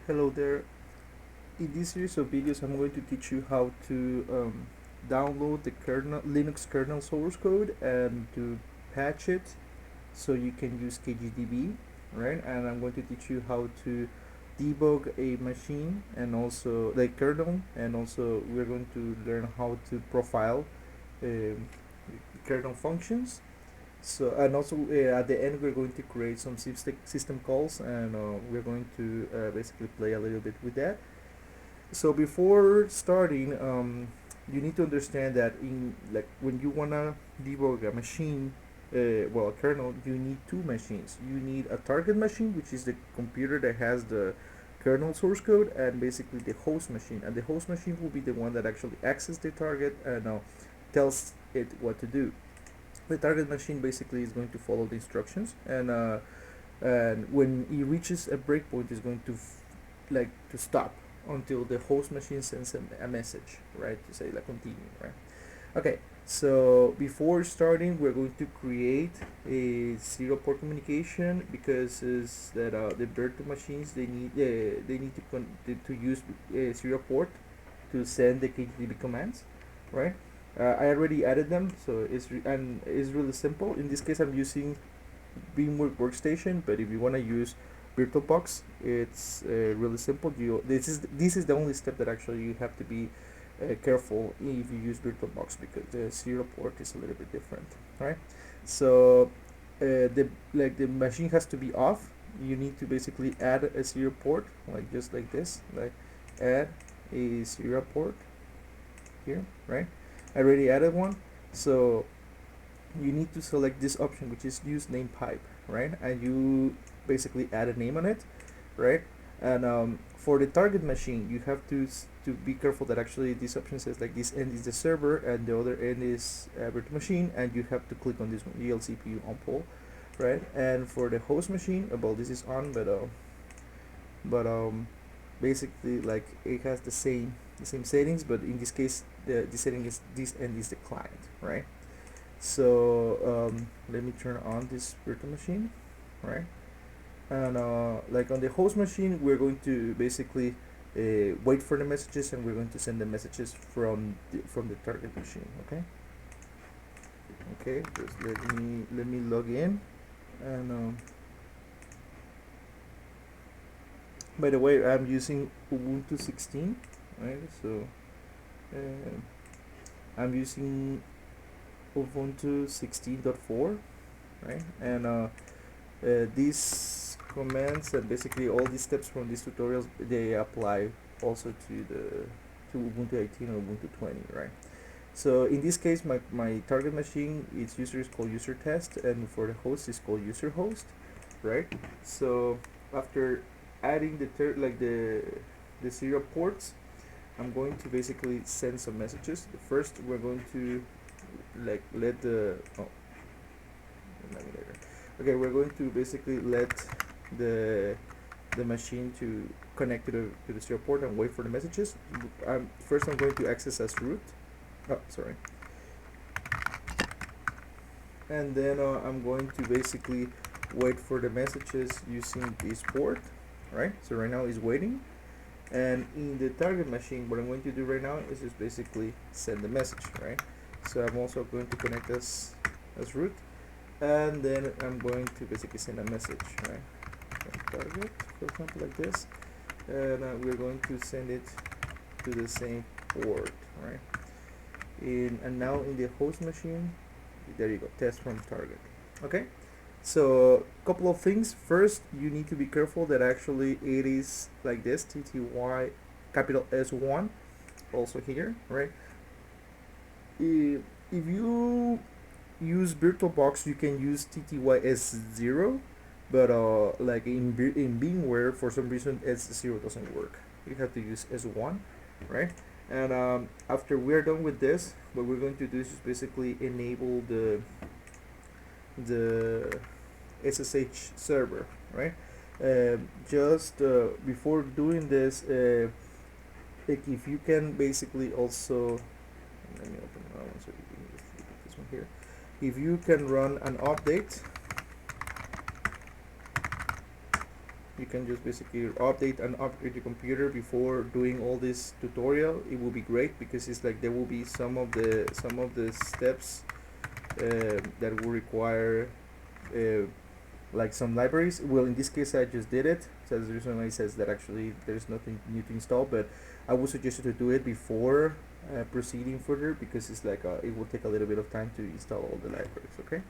Hello there. In this series of videos, I'm going to teach you how to download the kernel, Linux kernel source code and to patch it so you can use KGDB, right? And I'm going to teach you how to debug a machine and also the kernel, and also we're going to learn how to profile um, kernel functions. So and also at the end we're going to create some system calls, and we're going to basically play a little bit with that. So before starting, you need to understand that in like when you wanna debug a machine, well, a kernel, you need two machines. You need a target machine, which is the computer that has the kernel source code, and basically the host machine. And the host machine will be the one that actually accesses the target and tells it what to do. The target machine basically is going to follow the instructions, and when it reaches a breakpoint, is going to like to stop until the host machine sends a message, right, to say like continue, right? Okay, so before starting, we're going to create a serial port communication, because is that the virtual machines, they need to use a serial port to send the KGDB commands, right? I already added them, so and it's really simple. In this case, I'm using VMware Workstation, but if you want to use VirtualBox, it's really simple. This is the only step that actually you have to be careful if you use VirtualBox, because the serial port is a little bit different, right? So the machine has to be off. You need to basically add a serial port, like just like this, like add a serial port here, right? I already added one, so you need to select this option, which is use name pipe, right? And you basically add a name on it, right? And for the target machine, you have to be careful that actually this option says like this end is the server and the other end is a virtual machine, and you have to click on this one, ELCPU on poll, right? And for the host machine, well, this is on, but basically like it has the same settings, but in this case the setting is this end is the client, right? So let me turn on this virtual machine, right? And like on the host machine, we're going to basically wait for the messages, and we're going to send the messages from the target machine. Okay. Okay. Just let me log in, and by the way, I'm using Ubuntu 16, right? So uh, I'm using Ubuntu 16.4, right? And these commands and basically all these steps from these tutorials, they apply also to Ubuntu 18 or Ubuntu 20, right? So in this case, my target machine, its user is called user test, and for the host is called user host, right? So after adding the serial ports, I'm going to basically send some messages. First, we're going to like let the okay, we're going to basically let the the machine to connect to the serial port and wait for the messages. First I'm going to access as root. Oh, sorry. And then I'm going to basically wait for the messages using this port, right? So right now it's waiting. And in the target machine, what I'm going to do right now is just basically send the message, right? So I'm also going to connect as root, and then I'm going to basically send a message, right? Target, for example, like this, and we're going to send it to the same port, right? And now in the host machine, there you go, test from target. Okay, so a couple of things. First, you need to be careful that actually it is like this, TTY capital S1, also here, right? If you use VirtualBox, you can use TTYS0, but like in VMware, for some reason S0 doesn't work. You have to use S1, right? And after we're done with this, what we're going to do is just basically enable the SSH server, right? Just before doing this, like if you can basically also, let me open that one so you can just look at this one here. If you can run an update, You can just basically update and upgrade your computer before doing all this tutorial. It will be great because it's like there will be some of the steps that will require uh, like some libraries. Well, in this case, I just did it. So that's the reason why it says that actually there's nothing new to install. But I would suggest you to do it before proceeding further because it's like it will take a little bit of time to install all the libraries. Okay.